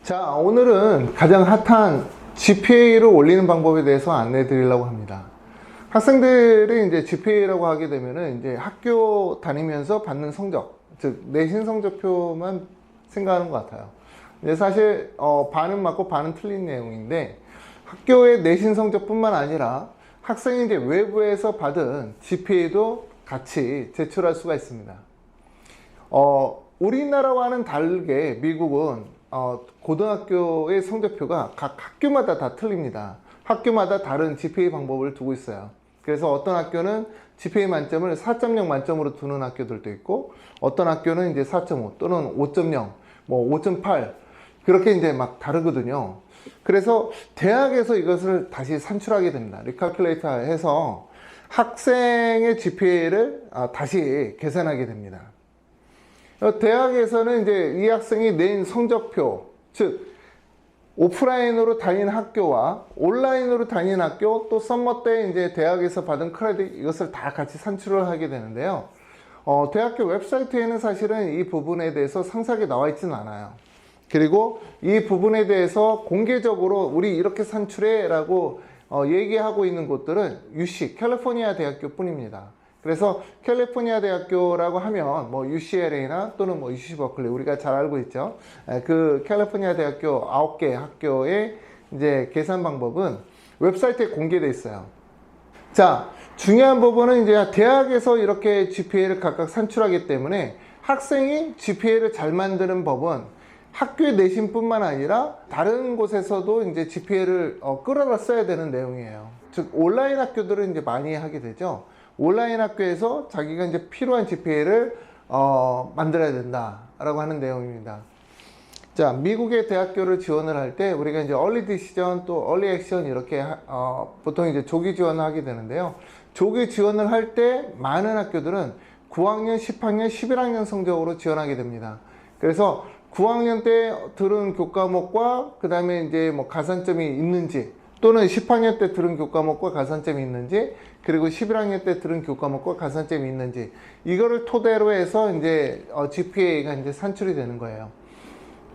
자, 오늘은 가장 핫한 GPA를 올리는 방법에 대해서 안내해 드리려고 합니다. 학생들이 이제 GPA라고 하게 되면은 이제 학교 다니면서 받는 성적, 즉, 내신 성적표만 생각하는 것 같아요. 근데 사실, 반은 맞고 반은 틀린 내용인데, 학교의 내신 성적뿐만 아니라 학생이 이제 외부에서 받은 GPA도 같이 제출할 수가 있습니다. 우리나라와는 다르게 미국은 고등학교의 성적표가 각 학교마다 다 틀립니다. 학교마다 다른 GPA 방법을 두고 있어요. 그래서 어떤 학교는 GPA 만점을 4.0 만점으로 두는 학교들도 있고, 어떤 학교는 이제 4.5 또는 5.0, 뭐 5.8 그렇게 이제 막 다르거든요. 그래서 대학에서 이것을 다시 산출하게 됩니다. 리칼큘레이터 해서 학생의 GPA를 다시 계산하게 됩니다. 대학에서는 이제 이 학생이 낸 성적표, 즉 오프라인으로 다닌 학교와 온라인으로 다닌 학교, 또 썸머 때 이제 대학에서 받은 크레딧, 이것을 다 같이 산출을 하게 되는데요. 대학교 웹사이트에는 사실은 이 부분에 대해서 상세하게 나와 있지는 않아요. 그리고 이 부분에 대해서 공개적으로 우리 이렇게 산출해 라고 얘기하고 있는 곳들은 UC, 캘리포니아 대학교 뿐입니다. 그래서 캘리포니아 대학교라고 하면 뭐 UCLA나 또는 뭐 UC 버클리, 우리가 잘 알고 있죠. 그 캘리포니아 대학교 9개 학교의 이제 계산 방법은 웹사이트에 공개되어 있어요. 자, 중요한 부분은 이제 대학에서 이렇게 GPA를 각각 산출하기 때문에 학생이 GPA를 잘 만드는 법은 학교의 내신뿐만 아니라 다른 곳에서도 이제 GPA를 끌어다 써야 되는 내용이에요. 즉 온라인 학교들은 이제 많이 하게 되죠. 온라인 학교에서 자기가 이제 필요한 GPA를 만들어야 된다라고 하는 내용입니다. 자, 미국의 대학교를 지원을 할 때 우리가 이제 얼리 디시전 또 얼리 액션 이렇게 보통 이제 조기 지원을 하게 되는데요. 조기 지원을 할 때 많은 학교들은 9학년, 10학년, 11학년 성적으로 지원하게 됩니다. 그래서 9학년 때 들은 교과목과 그 다음에 이제 뭐 가산점이 있는지, 또는 10학년 때 들은 교과목과 가산점이 있는지, 그리고 11학년 때 들은 교과목과 가산점이 있는지, 이거를 토대로 해서 이제 GPA가 이제 산출이 되는 거예요.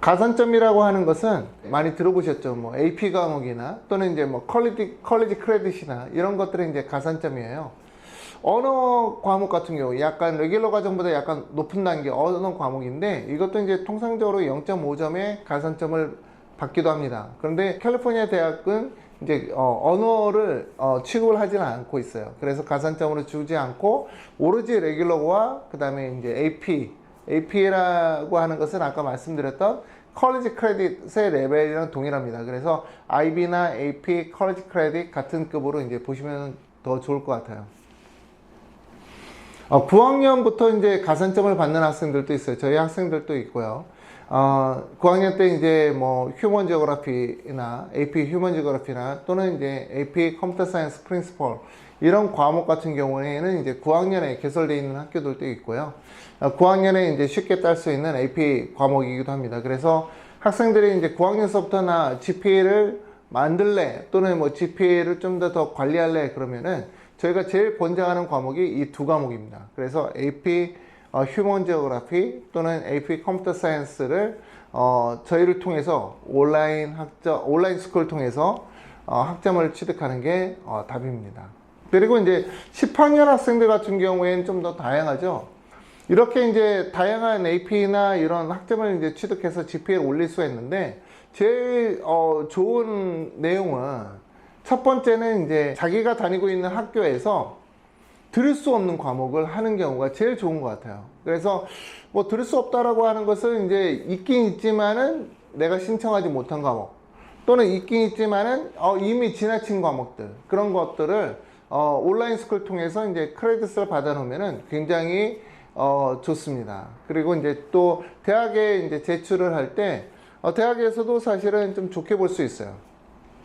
가산점이라고 하는 것은 많이 들어보셨죠? 뭐 AP 과목이나 또는 이제 뭐 컬리지 크레딧이나 이런 것들은 이제 가산점이에요. 언어 과목 같은 경우 약간 레귤러 과정보다 약간 높은 단계 언어 과목인데, 이것도 이제 통상적으로 0.5점의 가산점을 받기도 합니다. 그런데 캘리포니아 대학은 이제 언어를 취급을 하지는 않고 있어요. 그래서 가산점으로 주지 않고 오로지 레귤러와 그 다음에 이제 AP라고 하는 것은 아까 말씀드렸던 컬리지 크레딧의 레벨이랑 동일합니다. 그래서 IB나 AP, 컬리지 크레딧 같은 급으로 이제 보시면 더 좋을 것 같아요. 9학년부터 이제 가산점을 받는 학생들도 있어요. 저희 학생들도 있고요. 9학년 때 이제 뭐 휴먼 지오그래피나 AP 휴먼 지오그래피나 또는 이제 AP 컴퓨터 사이언스 프린시플 이런 과목 같은 경우에는 이제 9학년에 개설되어 있는 학교들도 있고요. 9학년에 이제 쉽게 딸 수 있는 AP 과목이기도 합니다. 그래서 학생들이 이제 9학년서부터 GPA를 만들래 또는 뭐 GPA를 좀 더 관리할래 그러면은 저희가 제일 권장하는 과목이 이 두 과목입니다. 그래서 AP 휴먼 지오그래피 또는 AP 컴퓨터 사이언스를 저희를 통해서 온라인 스쿨을 통해서 학점을 취득하는 게 답입니다. 그리고 이제 10학년 학생들 같은 경우에는 좀 더 다양하죠. 이렇게 이제 다양한 AP나 이런 학점을 이제 취득해서 GPA를 올릴 수가 있는데, 제일 좋은 내용은 첫 번째는 이제 자기가 다니고 있는 학교에서 들을 수 없는 과목을 하는 경우가 제일 좋은 것 같아요. 그래서 뭐 들을 수 없다라고 하는 것은 이제 있긴 있지만은 내가 신청하지 못한 과목, 또는 있긴 있지만은 이미 지나친 과목들, 그런 것들을 온라인 스쿨 통해서 이제 크레딧을 받아 놓으면은 굉장히 좋습니다. 그리고 이제 또 대학에 이제 제출을 할 때 대학에서도 사실은 좀 좋게 볼 수 있어요.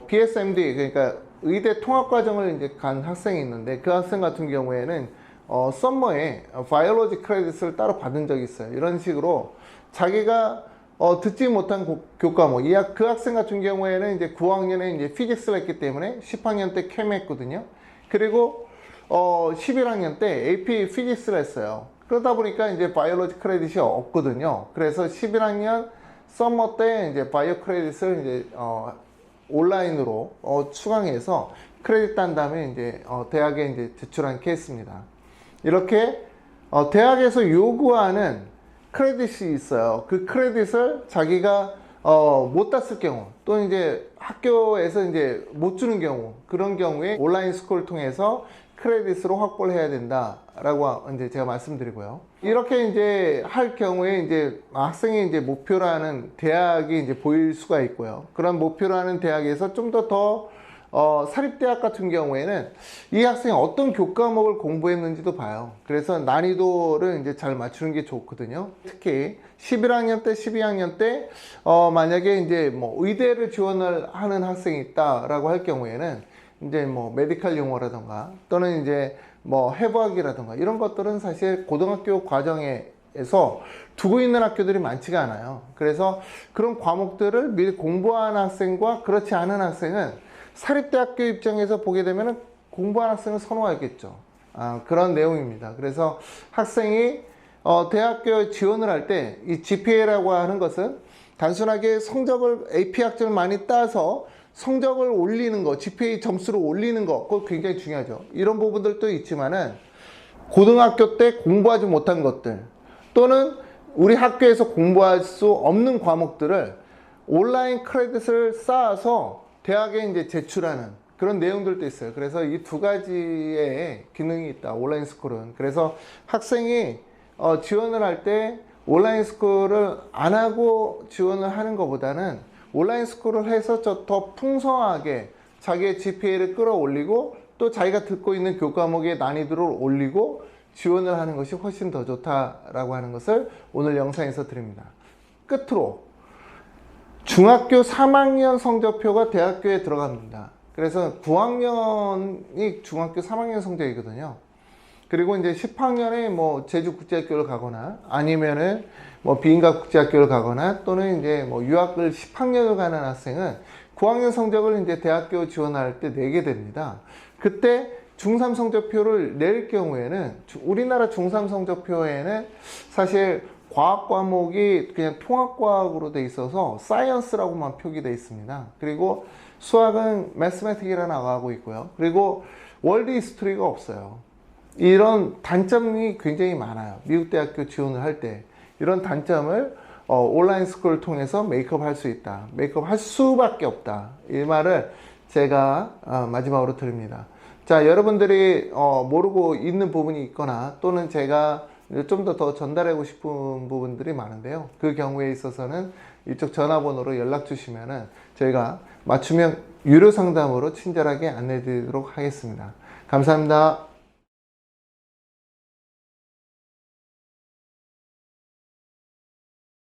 BSMD, 그러니까 의대 통합과정을 이제 간 학생이 있는데, 그 학생 같은 경우에는 썸머에 바이올로지 크레딧을 따로 받은 적이 있어요. 이런 식으로 자기가 듣지 못한 교과목, 그 학생 같은 경우에는 이제 9학년에 이제 피직스를 했기 때문에 10학년 때 캠 했거든요. 그리고 11학년 때 AP 피직스를 했어요. 그러다 보니까 이제 바이올로지 크레딧이 없거든요. 그래서 11학년 썸머 때 이제 바이오 크레딧을 이제 온라인으로 추강해서 크레딧 딴 다음에 이제 대학에 이제 제출한 케이스입니다. 이렇게 대학에서 요구하는 크레딧이 있어요. 그 크레딧을 자기가 못 땄을 경우, 또 이제 학교에서 이제 못 주는 경우, 그런 경우에 온라인 스쿨을 통해서 크레딧으로 확보를 해야 된다라고 이제 제가 말씀드리고요. 이렇게 이제 할 경우에 이제 학생이 이제 목표로 하는 대학이 이제 보일 수가 있고요. 그런 목표로 하는 대학에서 좀 더 사립대학 같은 경우에는 이 학생이 어떤 교과목을 공부했는지도 봐요. 그래서 난이도를 이제 잘 맞추는 게 좋거든요. 특히 11학년 때, 12학년 때, 만약에 이제 뭐 의대를 지원을 하는 학생이 있다라고 할 경우에는 이제 뭐 메디컬 용어라던가 또는 이제 뭐 해부학이라던가 이런 것들은 사실 고등학교 과정에서 두고 있는 학교들이 많지가 않아요. 그래서 그런 과목들을 미리 공부한 학생과 그렇지 않은 학생은 사립대학교 입장에서 보게 되면 공부한 학생을 선호하겠죠. 그런 내용입니다. 그래서 학생이 대학교 지원을 할 때 이 GPA라고 하는 것은 단순하게 성적을 AP 학점을 많이 따서 성적을 올리는 거, GPA 점수를 올리는 거, 그거 굉장히 중요하죠. 이런 부분들도 있지만은 고등학교 때 공부하지 못한 것들 또는 우리 학교에서 공부할 수 없는 과목들을 온라인 크레딧을 쌓아서 대학에 이제 제출하는 그런 내용들도 있어요. 그래서 이 두 가지의 기능이 있다. 온라인 스쿨은. 그래서 학생이 지원을 할 때 온라인 스쿨을 안 하고 지원을 하는 것보다는 온라인 스쿨을 해서 더 풍성하게 자기의 GPA를 끌어올리고 또 자기가 듣고 있는 교과목의 난이도를 올리고 지원을 하는 것이 훨씬 더 좋다라고 하는 것을 오늘 영상에서 드립니다. 끝으로 중학교 3학년 성적표가 대학교에 들어갑니다. 그래서 9학년이 중학교 3학년 성적이거든요. 그리고 이제 10학년에 뭐 제주국제학교를 가거나 아니면은 뭐 비인가국제학교를 가거나 또는 이제 뭐 유학을 10학년을 가는 학생은 9학년 성적을 이제 대학교 지원할 때 내게 됩니다. 그때 중3 성적표를 낼 경우에는 우리나라 중3 성적표에는 사실 과학 과목이 그냥 통합과학으로 돼 있어서 사이언스라고만 표기되어 있습니다. 그리고 수학은 매스매틱이라 나가고 있고요. 그리고 월드 히스토리가 없어요. 이런 단점이 굉장히 많아요. 미국 대학교 지원을 할 때 이런 단점을 온라인 스쿨을 통해서 메이크업 할 수 있다. 메이크업 할 수밖에 없다. 이 말을 제가 마지막으로 드립니다. 자, 여러분들이 모르고 있는 부분이 있거나 또는 제가 좀 더 전달하고 싶은 부분들이 많은데요. 그 경우에 있어서는 이쪽 전화번호로 연락 주시면은 저희가 맞춤형 유료 상담으로 친절하게 안내 드리도록 하겠습니다. 감사합니다.